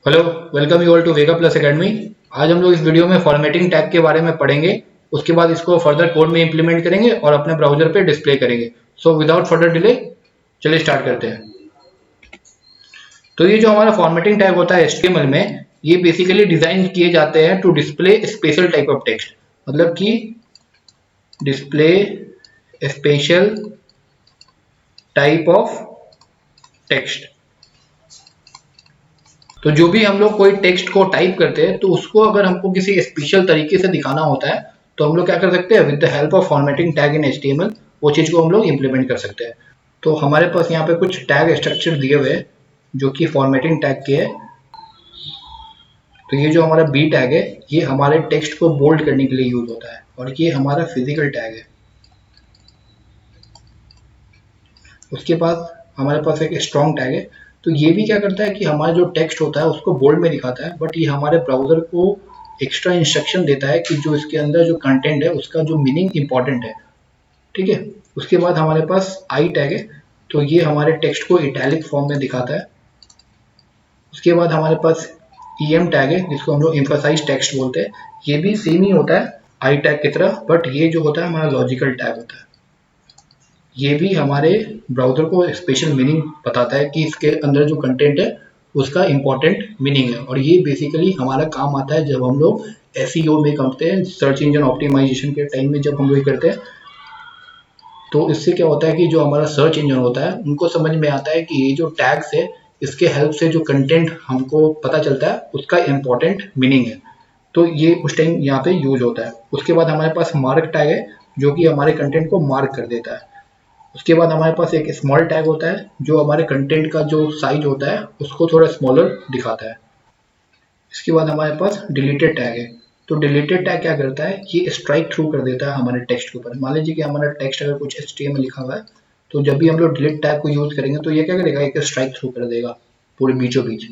Hello, welcome you all to Vega Plus Academy. आज हम लोग इस वीडियो में फॉर्मेटिंग टैग के बारे में पढ़ेंगे। उसके बाद इसको फर्दर कोड में इंप्लीमेंट करेंगे और अपने ब्राउजर पे डिस्प्ले करेंगे। सो विदाउट फर्दर डिले चलिए स्टार्ट करते हैं। तो ये जो हमारा फॉर्मेटिंग टैग होता है HTML में, ये बेसिकली डिजाइन किए जाते हैं to display special type of text. मतलब कि display special type of text. तो जो भी हम लोग कोई टेक्स्ट को टाइप करते हैं तो उसको अगर हमको किसी स्पेशल तरीके से दिखाना होता है तो हम लोग क्या कर सकते हैं, with the help of formatting tag in HTML वो चीज को हम लोग इंप्लीमेंट कर सकते हैं। तो हमारे पास यहाँ पे कुछ टैग स्ट्रक्चर दिए हुए हैं जो कि फॉर्मेटिंग टैग के है। तो ये जो हमारा बी टैग है ये हमारे टेक्स्ट को बोल्ड करने के लिए यूज होता है और ये हमारा फिजिकल टैग है। उसके बाद हमारे पास एक स्ट्रॉन्ग टैग है। तो ये भी क्या करता है कि हमारा जो टेक्स्ट होता है उसको बोल्ड में दिखाता है, बट ये हमारे ब्राउजर को एक्स्ट्रा इंस्ट्रक्शन देता है कि जो इसके अंदर जो कंटेंट है उसका जो मीनिंग इंपॉर्टेंट है। ठीक है। उसके बाद हमारे पास आई टैग है। तो ये हमारे टेक्स्ट को इटैलिक फॉर्म में दिखाता है। उसके बाद हमारे पास EM टैग है जिसको हम लोग एम्फसाइज टेक्स्ट बोलते हैं। ये भी सेम ही होता है आई टैग की तरह, बट ये जो होता है हमारा लॉजिकल टैग होता है। ये भी हमारे ब्राउज़र को स्पेशल मीनिंग बताता है कि इसके अंदर जो कंटेंट है उसका इम्पोर्टेंट मीनिंग है, और ये बेसिकली हमारा काम आता है जब हम लोग SEO में करते हैं, सर्च इंजन ऑप्टिमाइजेशन के टाइम में जब हम लोग करते हैं। तो इससे क्या होता है कि जो हमारा सर्च इंजन होता है उनको समझ में आता है कि ये जो टैग्स है इसके हेल्प से जो कंटेंट हमको पता चलता है उसका इम्पोर्टेंट मीनिंग है। तो ये उस टाइम यहाँ पे यूज होता है। उसके बाद हमारे पास मार्क टैग है जो कि हमारे कंटेंट को मार्क कर देता है। उसके बाद हमारे पास एक स्मॉल टैग होता है जो हमारे कंटेंट का जो साइज होता है उसको थोड़ा स्मॉलर दिखाता है। इसके बाद हमारे पास डिलीटेड टैग है। तो डिलीटेड टैग क्या करता है, ये स्ट्राइक थ्रू कर देता है हमारे टेक्स्ट के ऊपर। मान लीजिए कि हमारा टेक्स्ट अगर कुछ HTML लिखा हुआ है तो जब भी हम लोग डिलीट टैग को यूज करेंगे तो ये क्या करेगा, एक स्ट्राइक थ्रू कर देगा पूरे बीचों बीच।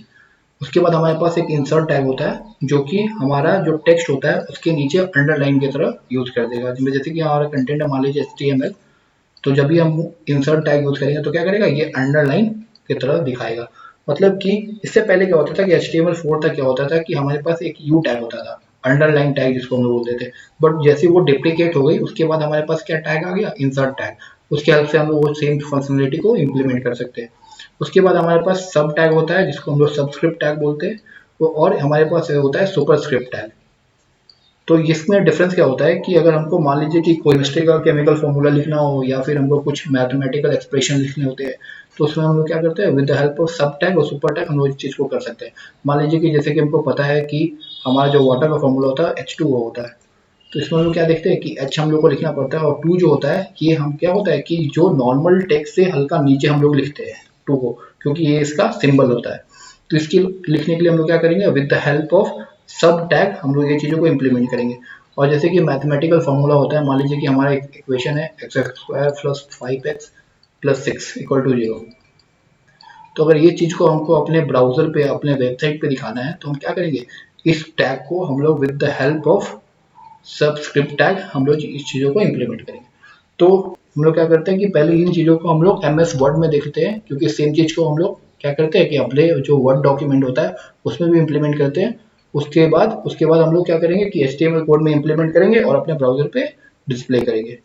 उसके बाद हमारे पास एक इंसर्ट टैग होता है जो कि हमारा जो टेक्स्ट होता है उसके नीचे अंडरलाइन की तरह यूज कर देगा। जैसे कि हमारा कंटेंट है मान लीजिए HTML, तो जब भी हम इंसर्ट टैग यूज करेंगे तो क्या करेगा, ये अंडरलाइन की तरह दिखाएगा। मतलब कि इससे पहले क्या होता था कि HTML4 तक क्या होता था कि हमारे पास एक यू टैग होता था, अंडरलाइन टैग जिसको हम बोलते थे। बट जैसे वो डिप्लीकेट हो गई उसके बाद हमारे पास क्या टैग आ गया, इंसर्ट टैग। उसके हेल्प से हम लोग वो सेम फंक्शनलिटी को इम्प्लीमेंट कर सकते हैं। उसके बाद हमारे पास सब टैग होता है जिसको हम लोग सबस्क्रिप्ट टैग बोलते हैं। और हमारे पास होता है सुपरस्क्रिप्ट टैग। तो इसमें डिफरेंस क्या होता है कि अगर हमको मान लीजिए कि केमिस्ट्री का केमिकल फॉर्मूला लिखना हो या फिर हमको कुछ मैथमेटिकल एक्सप्रेशन लिखने होते हैं तो उसमें हम लोग क्या करते हैं, विद द हेल्प ऑफ सब टैग और सुपर टैग हम लोग इस चीज़ को कर सकते हैं। मान लीजिए कि जैसे कि हमको पता है कि हमारा जो वाटर का फॉर्मूला होता है H2O होता है। तो इसमें हम लोग क्या देखते हैं कि H हम लोग को लिखना पड़ता है और 2 जो होता है ये हम क्या होता है कि जो नॉर्मल टेक्स्ट से हल्का नीचे हम लोग लिखते हैं 2 को, क्योंकि ये इसका सिंबल होता है। तो इसकी लिखने के लिए हम लोग क्या करेंगे, विद द हेल्प ऑफ सब टैग हम लोग ये चीज़ों को इम्प्लीमेंट करेंगे। और जैसे कि मैथमेटिकल फॉर्मूला होता है, मान लीजिए कि हमारा एक इक्वेशन है x² plus 5x plus 6 equal to 0। तो अगर ये चीज़ को हमको अपने ब्राउजर पे अपने वेबसाइट पे दिखाना है तो हम क्या करेंगे, इस टैग को हम लोग with the help of subscript tag हम लोग इस चीज़ों को इम्प्लीमेंट करेंगे। तो हम लोग क्या करते हैं कि पहले इन चीज़ों को हम लोग MS वर्ड में देखते हैं, क्योंकि सेम चीज़ को हम लोग क्या करते हैं कि अपने जो वर्ड डॉक्यूमेंट होता है उसमें भी इम्प्लीमेंट करते हैं। उसके बाद हम लोग क्या करेंगे कि HTML कोड में इम्प्लीमेंट करेंगे और अपने ब्राउजर पे डिस्प्ले करेंगे।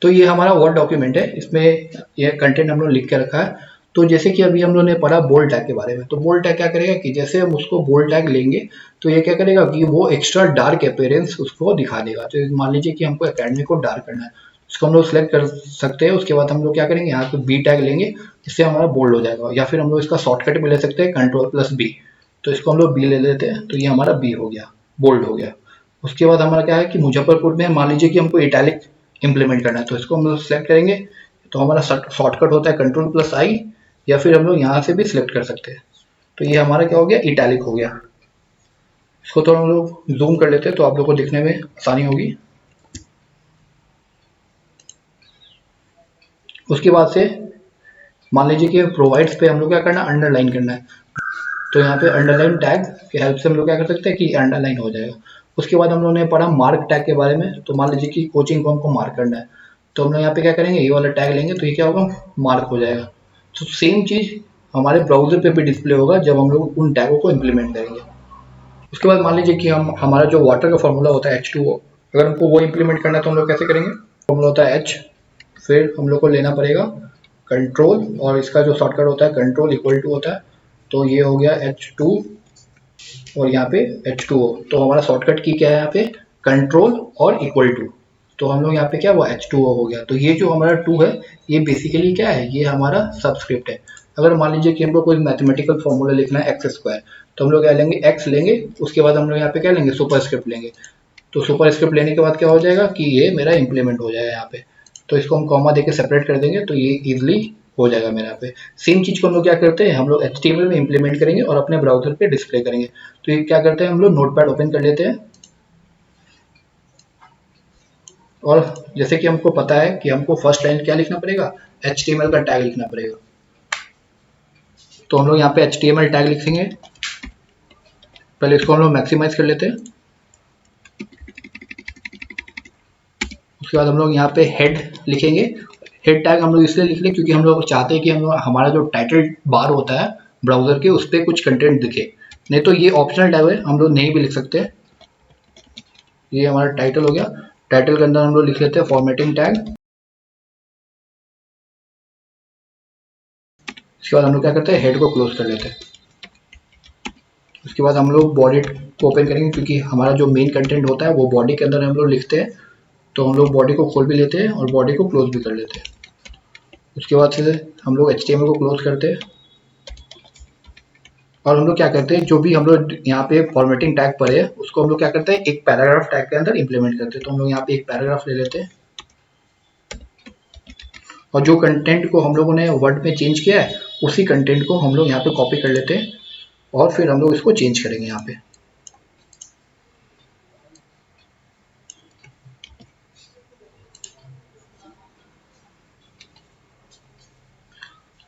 तो ये हमारा वर्ड डॉक्यूमेंट है, इसमें ये कंटेंट हम लोग लिख के रखा है। तो जैसे कि अभी हम लोगों ने पढ़ा बोल्ड टैग के बारे में, तो बोल्ड टैग क्या करेगा कि जैसे हम उसको बोल्ड टैग लेंगे तो ये क्या करेगा कि वो एक्स्ट्रा डार्क अपीयरेंस उसको दिखा देगा। तो मान लीजिए कि हमको एकेडमी को डार्क करना है, उसको हम लोग सेलेक्ट कर सकते हैं। उसके बाद हम लोग क्या करेंगे, यहाँ पे बी टैग लेंगे, इससे हमारा बोल्ड हो जाएगा। या फिर हम लोग इसका शॉर्टकट भी ले सकते हैं Ctrl+B। तो इसको हम लोग बी ले लेते हैं, तो ये हमारा बी हो गया, बोल्ड हो गया। उसके बाद हमारा क्या है कि मुजफ्फरपुर में मान लीजिए कि हमको इटैलिक इम्प्लीमेंट करना है, तो इसको हम लोग सेलेक्ट करेंगे। तो हमारा शॉर्टकट होता है Ctrl+I, या फिर हम लोग यहाँ से भी सिलेक्ट कर सकते हैं। तो ये हमारा क्या हो गया, इटैलिक हो गया। इसको तो हम लोग जूम कर लेते हैं तो आप लोग को दिखने में आसानी होगी। उसके बाद से मान लीजिए कि प्रोवाइड्स पे हम लोग क्या करना है, अंडरलाइन करना है। तो यहाँ पे अंडरलाइन टैग की हेल्प से हम लोग क्या कर सकते हैं कि अंडरलाइन हो जाएगा। उसके बाद हम लोगों ने पढ़ा मार्क टैग के बारे में। तो मान लीजिए कि कोचिंग को हमको मार्क करना है, तो हम लोग यहाँ पे क्या करेंगे, ये वाला टैग लेंगे तो ये क्या होगा, मार्क हो जाएगा। तो सेम चीज़ हमारे ब्राउज़र पे भी डिस्प्ले होगा जब हम लोग उन टैगों को इम्प्लीमेंट करेंगे। उसके बाद मान लीजिए कि हम हमारा जो वाटर का फॉर्मूला होता है H2O, अगर हमको वो इम्प्लीमेंट करना है तो हम लोग कैसे करेंगे? फॉर्मूला होता है H, फिर हम लोग को लेना पड़ेगा कंट्रोल, और इसका जो शॉर्टकट होता है कंट्रोल इक्वल टू होता है, तो ये हो गया H2 और यहाँ पे H2O। तो हमारा शॉर्टकट की क्या है यहाँ पे? कंट्रोल और इक्वल टू। तो हम लोग यहाँ पे क्या हुआ? H2O हो गया। तो ये जो हमारा 2 है ये बेसिकली क्या है? ये हमारा सबस्क्रिप्ट है। अगर मान लीजिए कि हमको कोई मैथमेटिकल फॉर्मूला लिखना है एक्स स्क्वायर, तो हम लोग क्या लेंगे? एक्स लेंगे, उसके बाद हम लोग यहाँ पे क्या लेंगे? सुपरस्क्रिप्ट लेंगे। तो सुपरस्क्रिप्ट लेने के बाद क्या हो जाएगा कि ये मेरा इंप्लीमेंट हो जाएगा यहाँ पे। तो इसको हम कॉमा देके सेपरेट कर देंगे तो ये इजीली हो जाएगा मेरे यहाँ पे। सेम चीज़ को हम लोग क्या करते हैं? हम लोग HTML में इंप्लीमेंट करेंगे और अपने ब्राउजर पे डिस्प्ले करेंगे। तो ये क्या करते हैं? हम लोग नोटपैड ओपन कर लेते हैं, और जैसे कि हमको पता है कि हमको फर्स्ट लाइन क्या लिखना पड़ेगा? HTML का टैग लिखना पड़ेगा। तो हम लोग यहाँ पे HTML टैग लिखेंगे। पहले इसको हम लोग मैक्सिमाइज कर लेते हैं। उसके बाद हम लोग यहाँ पे हेड लिखेंगे। हेड टैग हम लोग इसलिए लिख रहे क्योंकि हम लोग चाहते हैं कि हम लोग हमारा जो टाइटल बार होता है ब्राउजर के, उस पर कुछ कंटेंट दिखे। नहीं तो ये ऑप्शनल टैग है, हम लोग नहीं भी लिख सकते। ये हमारा टाइटल हो गया। टाइटल के अंदर हम लोग लिख लेते हैं फॉर्मेटिंग टैग। उसके बाद हम लोग क्या करते हैं? हेड को क्लोज कर लेते हैं। उसके बाद हम लोग बॉडी को ओपन करेंगे क्योंकि हमारा जो मेन कंटेंट होता है वो बॉडी के अंदर हम लोग लिखते हैं। तो हम लोग बॉडी को खोल भी लेते हैं और बॉडी को क्लोज भी कर लेते हैं। उसके बाद से हम लोग HTML को क्लोज करते हैं और हम लोग क्या करते हैं? जो भी हम लोग यहाँ पे फॉर्मेटिंग टैग पर है उसको हम लोग क्या करते हैं? एक पैराग्राफ टैग के अंदर इंप्लीमेंट करते हैं। तो हम लोग यहाँ पे एक पैराग्राफ ले लेते हैं और जो कंटेंट को हम लोगों ने वर्ड में चेंज किया है उसी कंटेंट को हम लोग यहाँ पे कॉपी कर लेते हैं और फिर हम लोग इसको चेंज करेंगे यहाँ पे।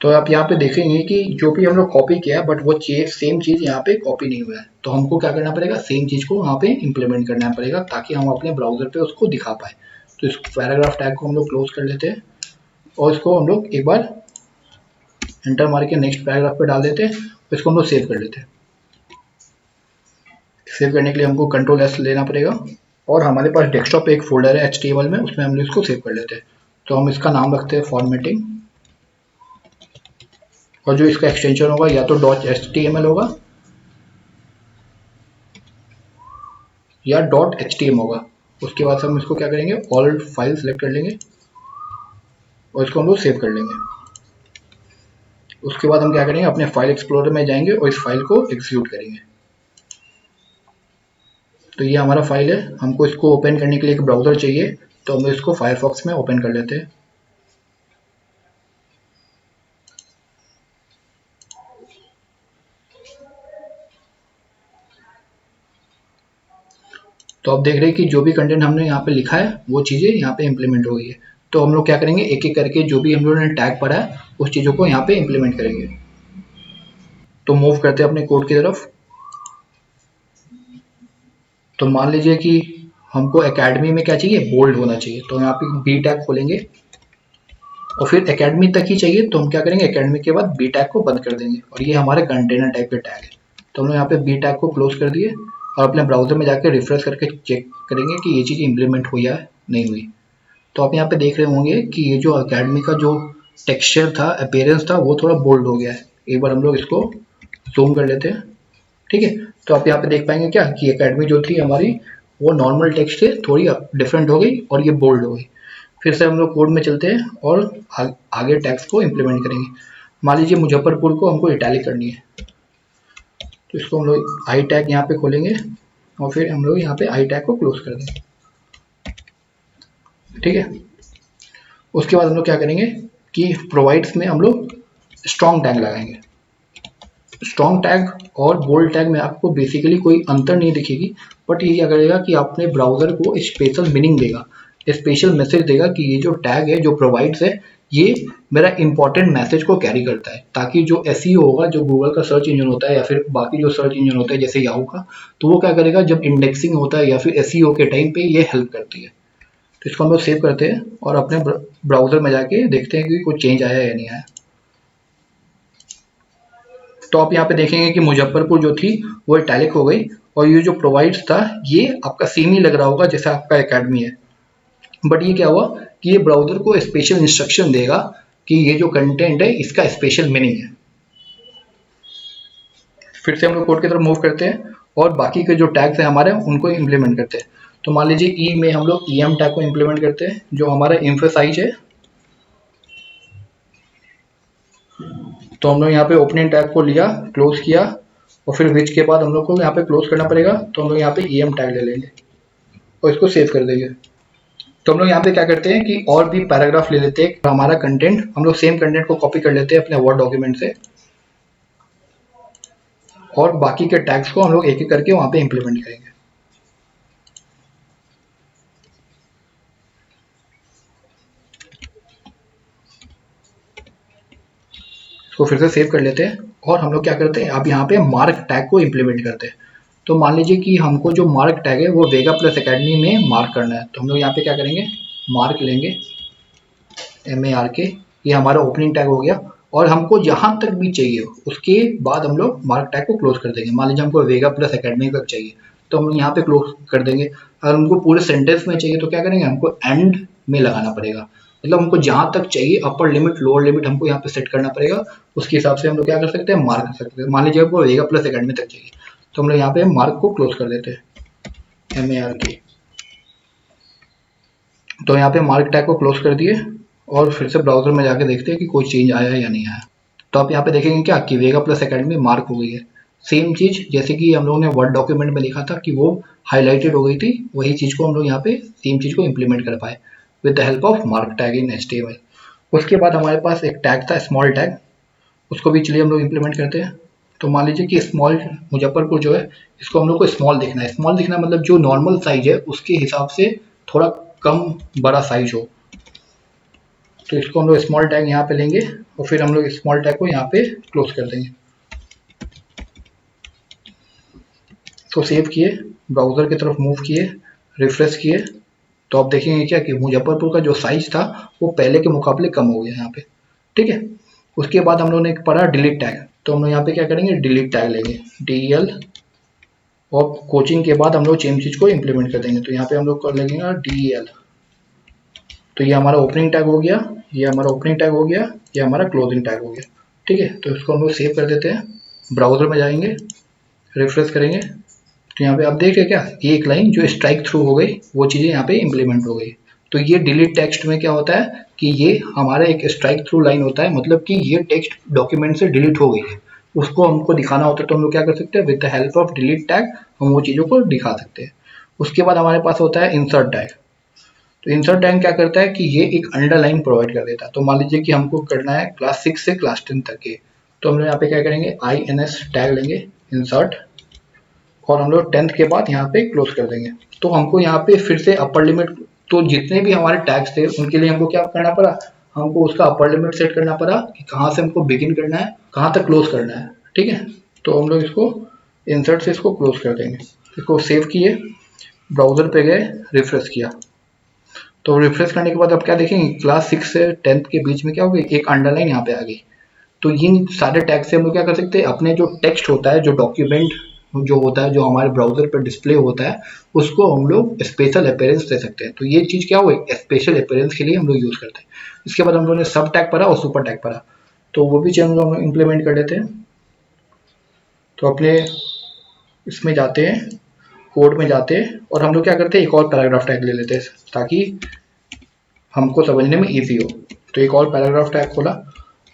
तो आप यहाँ पे देखेंगे कि जो भी हम लोग कॉपी किया है बट वो सेम चीज़ यहाँ पे कॉपी नहीं हुआ है। तो हमको क्या करना पड़ेगा? सेम चीज़ को वहाँ पे इम्प्लीमेंट करना पड़ेगा ताकि हम अपने ब्राउजर पे उसको दिखा पाए। तो इस पैराग्राफ टैग को हम लोग क्लोज कर लेते हैं और इसको हम लोग एक बार एंटर मार के नेक्स्ट पैराग्राफ पे डाल देते हैं। तो इसको हम लोग सेव कर लेते हैं। सेव करने के लिए हमको Ctrl+S लेना पड़ेगा और हमारे पास डेस्कटॉप पे एक फोल्डर है HTML में, उसमें हम लोग इसको सेव कर लेते हैं। तो हम इसका नाम रखते हैं फॉर्मेटिंग, और जो इसका एक्सटेंशन होगा या तो .html होगा या .htm होगा। उसके बाद हम इसको क्या करेंगे? ऑल फाइल सेलेक्ट कर लेंगे और इसको हम लोग सेव कर लेंगे। उसके बाद हम क्या करेंगे? अपने फाइल एक्सप्लोरर में जाएंगे और इस फाइल को एग्जीक्यूट करेंगे। तो ये हमारा फाइल है। हमको इसको ओपन करने के लिए एक ब्राउज़र चाहिए, तो हम इसको फायरफॉक्स में ओपन कर लेते हैं। तो आप देख रहे हैं कि जो भी कंटेंट हमने यहाँ पे लिखा है वो चीज़ें यहाँ पे इम्प्लीमेंट हो गई है। तो हम लोग क्या करेंगे? एक एक करके जो भी हम लोगों ने टैग पढ़ा है उस चीज़ों को यहाँ पे इम्प्लीमेंट करेंगे। तो मूव करते हैं अपने कोड की तरफ। तो मान लीजिए कि हमको एकेडमी में क्या चाहिए? बोल्ड होना चाहिए। तो यहाँ पे बी टैग खोलेंगे और फिर एकेडमी तक ही चाहिए तो हम क्या करेंगे? एकेडमी के बाद बी टैग को बंद कर देंगे और ये हमारे कंटेनर टाइप के टैग है। तो हम लोग यहाँ पे बी टैग को क्लोज कर दिए और अपने ब्राउजर में जाकर रिफ्रेश करके चेक करेंगे कि ये चीज़ इम्प्लीमेंट हुई या नहीं हुई। तो आप यहाँ पे देख रहे होंगे कि ये जो एकेडमी का जो टेक्सचर था, अपीयरेंस था, वो थोड़ा बोल्ड हो गया है। एक बार हम लोग इसको जूम कर लेते हैं। ठीक है, तो आप यहाँ पे देख पाएंगे क्या कि एकेडमी जो थी हमारी वो नॉर्मल टेक्स्ट से थोड़ी डिफरेंट हो गई और ये बोल्ड हो गई। फिर से हम लोग कोड में चलते हैं और आगे टैग्स को इम्प्लीमेंट करेंगे। मान लीजिए मुजफ्फरपुर को हमको इटैलिक करनी है, तो इसको हम लोग आई टैग यहाँ पे खोलेंगे और फिर हम लोग यहाँ पे आई टैग को क्लोज कर देंगे। ठीक है, उसके बाद हम लोग क्या करेंगे कि प्रोवाइड्स में हम लोग स्ट्रॉन्ग टैग लगाएंगे। स्ट्रॉन्ग टैग और बोल्ड टैग में आपको बेसिकली कोई अंतर नहीं दिखेगी, बट ये क्या करेगा कि अपने ब्राउजर को स्पेशल मीनिंग देगा, स्पेशल मैसेज देगा कि ये जो टैग है, जो प्रोवाइड्स है, ये मेरा इंपॉर्टेंट मैसेज को कैरी करता है, ताकि जो एसईओ होगा, जो गूगल का सर्च इंजन होता है या फिर बाकी जो सर्च इंजन होता है जैसे याहू का, तो वो क्या करेगा जब इंडेक्सिंग होता है या फिर एसईओ के टाइम पे ये हेल्प करती है। तो इसको हम लोग सेव करते हैं और अपने ब्राउजर में जाके देखते हैं कि कोई चेंज आया या नहीं आया। तो आप यहाँ पे देखेंगे कि मुजफ्फरपुर जो थी वो इटैलिक हो गई, और ये जो प्रोवाइड्स था ये आपका सेम ही लग रहा होगा जैसा आपका एकेडमी है, बट ये क्या हुआ कि ये ब्राउजर को स्पेशल इंस्ट्रक्शन देगा कि ये जो कंटेंट है इसका स्पेशल मीनिंग है। फिर से हम लोग कोड की तरफ मूव करते हैं और बाकी के जो टैग्स हैं हमारे उनको इम्प्लीमेंट करते हैं। तो मान लीजिए ई में हम लोग EM टैग को इम्प्लीमेंट करते हैं जो हमारा एम्फसाइज है। तो हम लोग यहाँ पे ओपनिंग टैग को लिया, क्लोज किया, और फिर विच के बाद हम लोग को यहाँ पे क्लोज करना पड़ेगा, तो हम लोग यहाँ पे EM टैग ले लेंगे और इसको सेव कर देंगे। तो हम लोग यहाँ पे क्या करते हैं कि और भी पैराग्राफ ले लेते हैं, हमारा कंटेंट हम लोग सेम कंटेंट को कॉपी कर लेते हैं अपने वर्ड डॉक्यूमेंट से, और बाकी के टैग्स को हम लोग एक एक करके वहाँ पे इम्प्लीमेंट करेंगे। तो फिर से सेव कर लेते हैं और हम लोग क्या करते हैं, अब यहाँ पे मार्क टैग को इम्प्लीमेंट करते हैं। तो मान लीजिए कि हमको जो मार्क टैग है वो वेगा प्लस एकेडमी में मार्क करना है, तो हम लोग यहाँ पे क्या करेंगे, मार्क लेंगे, MARK, ये हमारा ओपनिंग टैग हो गया, और हमको जहाँ तक भी चाहिए उसके बाद हम लोग मार्क टैग को क्लोज कर देंगे। मान लीजिए हमको वेगा प्लस एकेडमी तक चाहिए तो हम यहाँ पे क्लोज कर देंगे। अगर हमको पूरे सेंटेंस में चाहिए तो क्या करेंगे, हमको एंड में लगाना पड़ेगा, मतलब हमको जहाँ तक चाहिए अपर लिमिट लोअर लिमिट हमको यहाँ पे सेट करना पड़ेगा, उसके हिसाब से हम लोग क्या कर सकते हैं, मार्क कर सकते हैं। मान लीजिए आपको वेगा प्लस एकेडमी तक चाहिए तो हम लोग यहाँ पे मार्क को क्लोज कर देते हैं, MARK। तो यहाँ पे मार्क टैग को क्लोज कर दिए और फिर से ब्राउजर में जाके देखते हैं कि कोई चेंज आया है या नहीं आया। तो आप यहाँ पे देखेंगे क्या कि वेगा प्लस एकेडमी मार्क हो गई है। सेम चीज जैसे कि हम लोगों ने वर्ड डॉक्यूमेंट में लिखा था कि वो हाईलाइटेड हो गई थी, वही चीज को हम लोग यहाँ पे सेम चीज को इम्प्लीमेंट कर पाए with the help of mark tag in HTML। उसके बाद हमारे पास एक टैग था स्मॉल टैग, उसको भी चलिए हम लोग इम्प्लीमेंट करते हैं। तो मान लीजिए कि स्मॉल मुजफ्फरपुर जो है इसको हम लोग को स्मॉल दिखना है। स्मॉल दिखना मतलब जो नॉर्मल साइज है उसके हिसाब से थोड़ा कम बड़ा साइज हो, तो इसको हम लोग स्मॉल टैग यहाँ पे लेंगे और फिर हम लोग स्मॉल टैग को यहाँ पे क्लोज कर देंगे। तो सेव किए, ब्राउजर की तरफ मूव किए, रिफ्रेश किए, तो आप देखेंगे क्या कि मुजफ्फरपुर का जो साइज था वो पहले के मुकाबले कम हो गया यहाँ पे, ठीक है। उसके बाद हम लोगों ने पढ़ा डिलीट टैग, तो हम लोग यहाँ पे क्या करेंगे, डिलीट टैग लेंगे, DEL, और कोचिंग के बाद हम लोग सेम चीज को इम्प्लीमेंट कर देंगे। तो यहाँ पे हम लोग कर लेंगे DEL। तो ये हमारा ओपनिंग टैग हो गया, ये हमारा ओपनिंग टैग हो गया, ये हमारा क्लोजिंग टैग हो गया, ठीक है। तो इसको हम लोग सेव कर देते हैं, ब्राउजर में जाएंगे, रिफ्रेश करेंगे, तो यहाँ पे आप देख रहे क्या, ये एक लाइन जो स्ट्राइक थ्रू हो गई वो चीज़ें यहाँ पे इम्प्लीमेंट हो गई। तो ये डिलीट टेक्स्ट में क्या होता है कि ये हमारा एक स्ट्राइक थ्रू लाइन होता है, मतलब कि ये टेक्स्ट डॉक्यूमेंट से डिलीट हो गई है, उसको हमको दिखाना होता है तो हम लोग क्या कर सकते हैं, with the help of delete tag हम वो चीज़ों को दिखा सकते हैं। उसके बाद हमारे पास होता है इंसर्ट टैग। तो इंसर्ट टैग क्या करता है कि ये एक अंडरलाइन प्रोवाइड कर देता है। तो मान लीजिए कि हमको करना है क्लास 6 से क्लास 10 तक के, तो हम लोग यहाँ पे क्या करेंगे, INS टैग लेंगे, इंसर्ट, और हम लोग 10th के बाद यहाँ पे क्लोज कर देंगे। तो हमको यहाँ पे फिर से अपर लिमिट, तो जितने भी हमारे टैग्स थे उनके लिए हमको क्या करना पड़ा, हमको उसका अपर लिमिट सेट करना पड़ा कि कहाँ से हमको बिगिन करना है, कहाँ तक क्लोज करना है, ठीक है। तो हम लोग इसको इंसर्ट से इसको क्लोज कर देंगे। इसको सेव किए, ब्राउजर पे गए, रिफ्रेश किया, तो रिफ्रेश करने के बाद आप क्या देखेंगे, क्लास 6 से 10th के बीच में क्या हो गई, एक अंडरलाइन यहाँ पे आ गई। तो इन सारे टैग से हम लोग क्या कर सकते हैं, अपने जो टेक्स्ट होता है, जो डॉक्यूमेंट जो होता है, जो हमारे ब्राउजर पर डिस्प्ले होता है, उसको हम लोग स्पेशल अपीयरेंस दे सकते हैं। तो ये चीज़ क्या हुई, स्पेशल अपीयरेंस के लिए हम लोग यूज़ करते हैं। इसके बाद हम लोगों ने सब टैग पढ़ा और सुपर टैग पढ़ा, तो वो भी चीज़ हम लोग इम्प्लीमेंट कर लेते हैं। तो अपने इसमें जाते हैं, कोड में जाते हैं, और हम लोग क्या करते हैं, एक और पैराग्राफ टैग ले लेते हैं ताकि हमको समझने में ईजी हो। तो एक और पैराग्राफ टैग खोला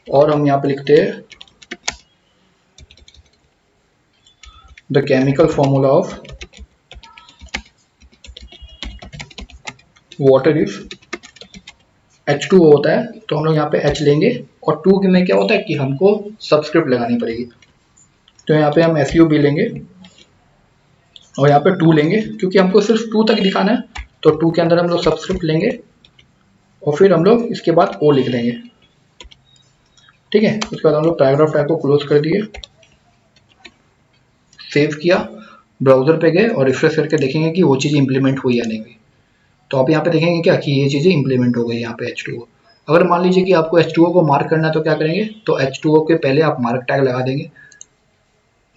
और हम यहाँ पे लिखते हैं the chemical formula of water if H2O होता है, तो हम लोग यहाँ पे H लेंगे, और 2 में क्या होता है कि हमको सबस्क्रिप्ट लगानी पड़ेगी। तो यहाँ पे हम SUB लेंगे और यहाँ पे 2 लेंगे, क्योंकि हमको सिर्फ 2 तक दिखाना है, तो 2 के अंदर हम लोग सबस्क्रिप्ट लेंगे और फिर हम लोग इसके बाद O लिख देंगे, ठीक है। उसके बाद हम लोग पैराग्राफ टैग को क्लोज कर दिए, सेव किया, ब्राउजर पे गए और रिफ्रेश करके देखेंगे कि वो चीज़ इंप्लीमेंट हुई या नहीं हुई। तो आप यहाँ पे देखेंगे क्या कि ये चीज़ें इंप्लीमेंट हो गई यहाँ पे H2O। अगर मान लीजिए कि आपको H2O को मार्क करना है तो क्या करेंगे, तो H2O के पहले आप मार्क टैग लगा देंगे,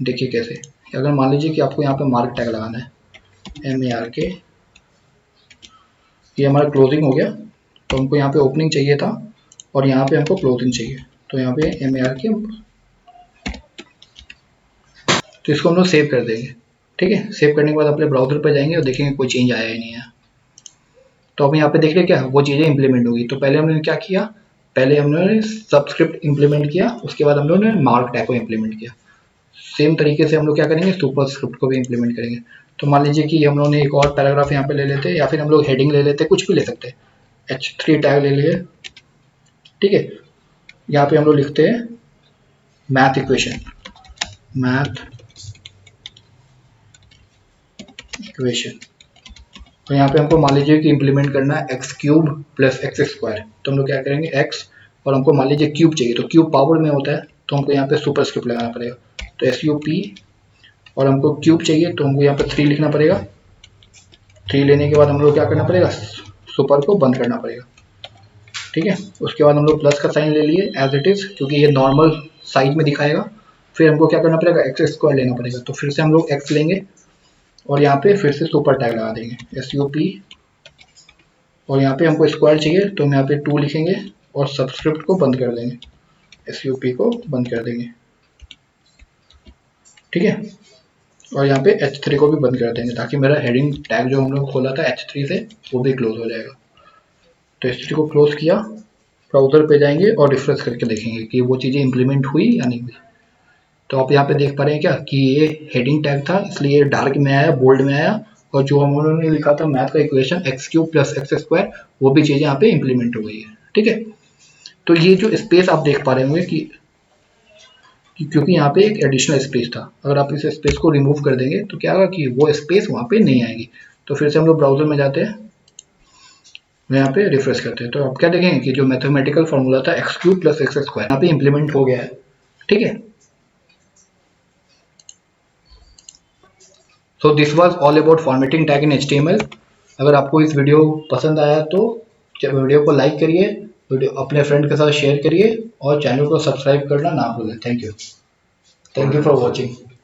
देखिए कैसे, अगर मान लीजिए कि आपको यहाँ पे मार्क टैग लगाना है MARK, ये हमारा क्लोजिंग हो गया, तो हमको यहाँ पे ओपनिंग चाहिए था और यहाँ पे हमको क्लोजिंग चाहिए, तो यहाँ पे MARK, तो इसको हम लोग सेव कर देंगे। ठीक है, सेव करने के बाद अपने ब्राउजर पर जाएंगे और देखेंगे कोई चेंज आया ही नहीं है। तो अब यहाँ पे देख रहे क्या वो चीज़ें इंप्लीमेंट होगी। तो पहले हमने क्या किया, पहले हमने सबस्क्रिप्ट इंप्लीमेंट किया, उसके बाद हम लोगों ने मार्क टैग को इंप्लीमेंट किया। सेम तरीके से हम लोग क्या करेंगे, सुपर स्क्रिप्ट को भी इंप्लीमेंट करेंगे। तो मान लीजिए कि हम लोगों ने एक और पैराग्राफ यहाँ पे ले लेते, या फिर हम लोग हेडिंग ले लेते, कुछ भी ले सकते हैं। H3 टैग ले लिए, ठीक है। यहाँ पे हम लोग लिखते हैं मैथ इक्वेशन, मैथ इक्वेशन। तो यहाँ पे हमको मान लीजिए कि इंप्लीमेंट करना है x³ + x²। तो हम लोग क्या करेंगे, x, और हमको मान लीजिए क्यूब चाहिए, तो क्यूब पावर में होता है, तो हमको यहाँ पे सुपर स्क्रिप्ट लगाना पड़ेगा। तो SUP, और हमको क्यूब चाहिए तो हमको यहाँ पे 3 लिखना पड़ेगा। 3 लेने के बाद हम लोग क्या करना पड़ेगा, सुपर को बंद करना पड़ेगा। ठीक है, उसके बाद हम लोग प्लस का साइन ले लिए एज इट इज़, क्योंकि ये नॉर्मल साइज में दिखाएगा। फिर हमको क्या करना पड़ेगा, x² लेना पड़ेगा। तो फिर से हम लोग x लेंगे और यहाँ पे फिर से सुपर टैग लगा देंगे SUP, और यहाँ पे हमको स्क्वायर चाहिए तो हम यहाँ पे 2 लिखेंगे और सबस्क्रिप्ट को बंद कर देंगे, SUP को बंद कर देंगे। ठीक है, और यहाँ पे H3 को भी बंद कर देंगे, ताकि मेरा हेडिंग टैग जो हम लोग खोला था H3 से वो भी क्लोज हो जाएगा। तो H3 को क्लोज किया, ब्राउजर पे जाएंगे और रिफ्रेश करके देखेंगे कि वो चीज़ें इंप्लीमेंट हुई या नहीं हुई। तो आप यहाँ पे देख पा रहे हैं क्या कि ये हेडिंग टैग था, इसलिए डार्क में आया, बोल्ड में आया, और जो हम उन्होंने लिखा था मैथ का इक्वेशन x³ + x², वो भी चीज़ें यहाँ पे इंप्लीमेंट हो गई है। ठीक है, तो ये जो स्पेस आप देख पा रहे होंगे कि क्योंकि यहाँ पे एक एडिशनल स्पेस था, अगर आप इस स्पेस को रिमूव कर देंगे तो क्या होगा कि वो स्पेस वहाँ पे नहीं आएगी। तो फिर से हम लोग ब्राउजर में जाते हैं, यहाँ पे रिफ्रेश करते हैं, तो आप क्या देखेंगे कि जो मैथमेटिकल फॉर्मूला था x³ + x² यहाँ पे इंप्लीमेंट हो गया है। ठीक है, so this was all about formatting tag in HTML। अगर आपको इस वीडियो पसंद आया तो वीडियो को लाइक करिए, वीडियो अपने फ्रेंड के साथ शेयर करिए और चैनल को सब्सक्राइब करना ना भूलें। Thank you for watching.